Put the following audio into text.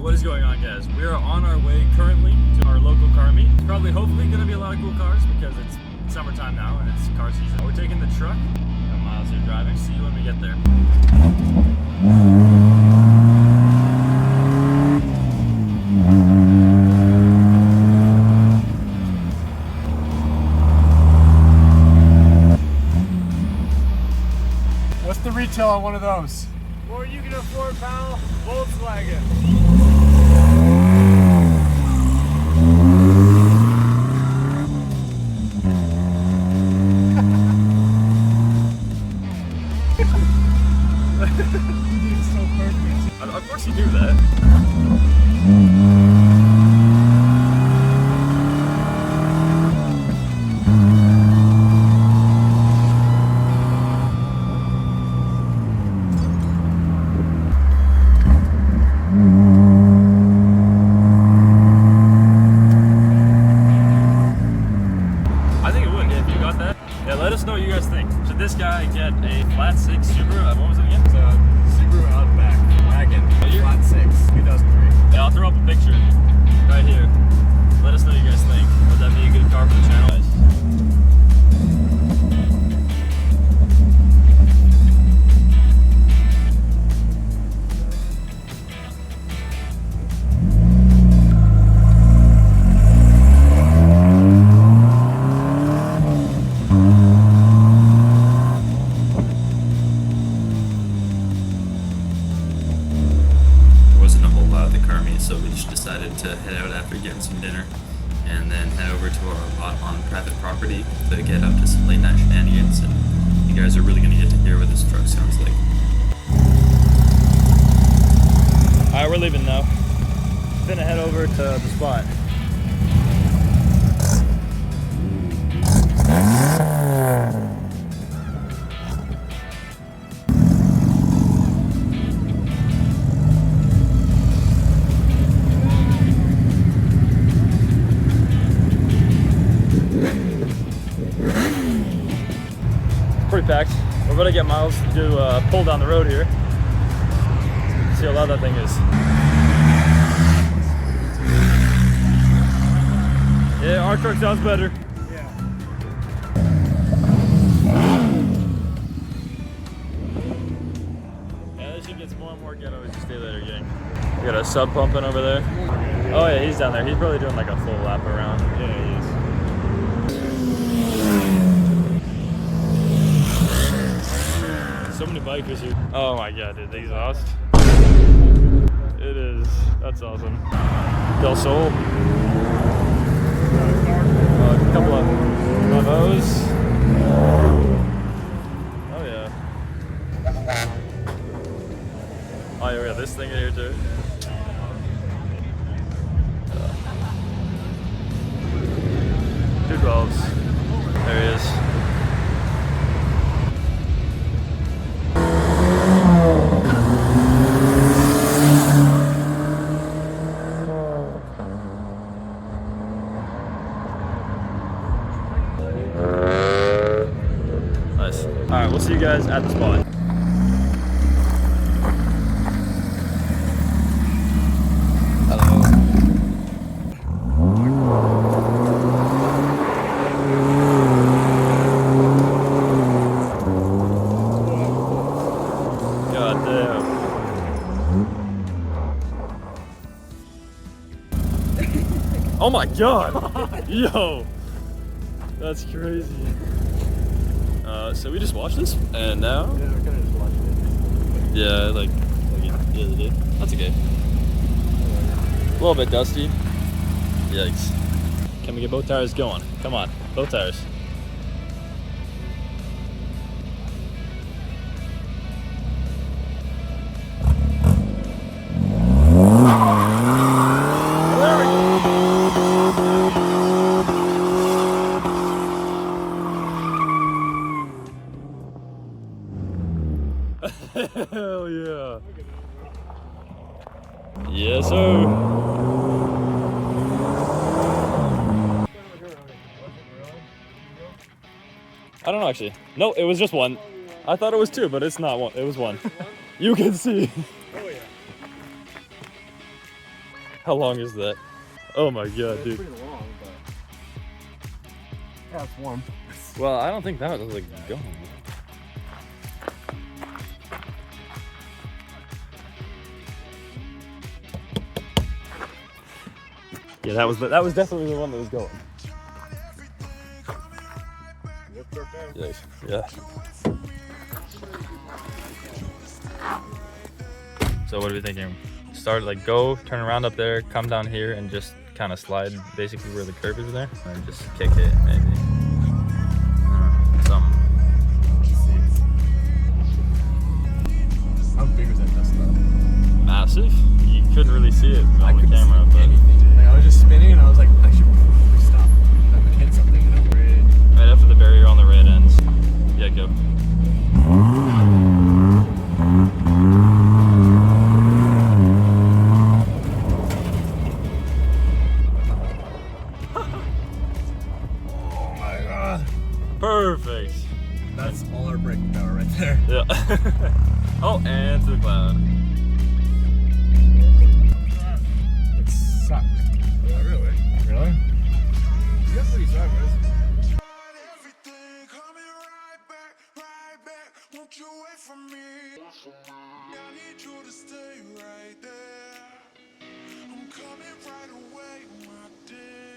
What is going on, guys? We are on our way currently to our local car meet. It's probably hopefully going to be a lot of cool cars because it's summertime now and it's car season. We're taking the truck. Got Miles here driving. See you when we get there. What's the retail on one of those? Or you can afford, pal. Volkswagen. So perfect. Of course you do that. I think it would if you got that. Yeah, let us know what you guys think. Should this guy get a flat 6 Subaru? What was it again? It's a Subaru Outback wagon, flat 6, 2003. Yeah, I'll throw up a picture right here. Let us know what you guys think. Would that be a good car for the channel, guys? So we just decided to head out after getting some dinner and then head over to our lot on private property to get up to some late night shenanigans, and you guys are really going to get to hear what this truck sounds like. Alright, we're leaving now. Gonna head over to the spot. Pretty packed. We're gonna get Miles to do a pull down the road here. See how loud that thing is. Yeah, our truck sounds better. Yeah. Yeah, this shit gets more and more ghetto as you stay later, gang. We got a sub pumping over there. Oh yeah, he's down there. He's probably doing like a full lap around. Yeah, he is. So many bikers here. Oh my god, dude, the exhaust. It is. That's awesome. Del Sol. A couple of those. Oh yeah. Oh yeah, we got this thing in here too. Two 12s. There he is. Nice. Alright, we'll see you guys at the spot. Hello. God damn. Oh my god! Yo! That's crazy. So we just watched this, and now? Yeah, we kind of just watched it. Yeah, like the other day. That's okay. A little bit dusty. Yikes. Can we get both tires going? Come on, both tires. Hell yeah. Yes, sir. I don't know actually. No, it was just one. I thought it was two, but it's not one. It was one. You can see. Oh yeah. How long is that? Oh my god, It's dude. pretty long, but yeah, it's warm. Well, I don't think that was like going. Yeah, that was definitely the one that was going. Yes. Yeah. So what are we thinking? Start like go, turn around up there, come down here, and just kind of slide basically where the curb is there, and just kick it maybe. Something. How big was that dust though? Massive. You couldn't really see it I on the couldn't camera, see but anything. Like I was just spinning and I was like, I should probably stop. I would hit something, you know? right after the barrier on the right ends. Yeah, go. Oh my god. Perfect. That's all our brake power right there. Yeah. Oh, and to the cloud. It sucked. Oh, really? Really? You got pretty sideways. Everything coming right back. Won't you wait for me? I need you to stay right there. I'm coming right away, my dear.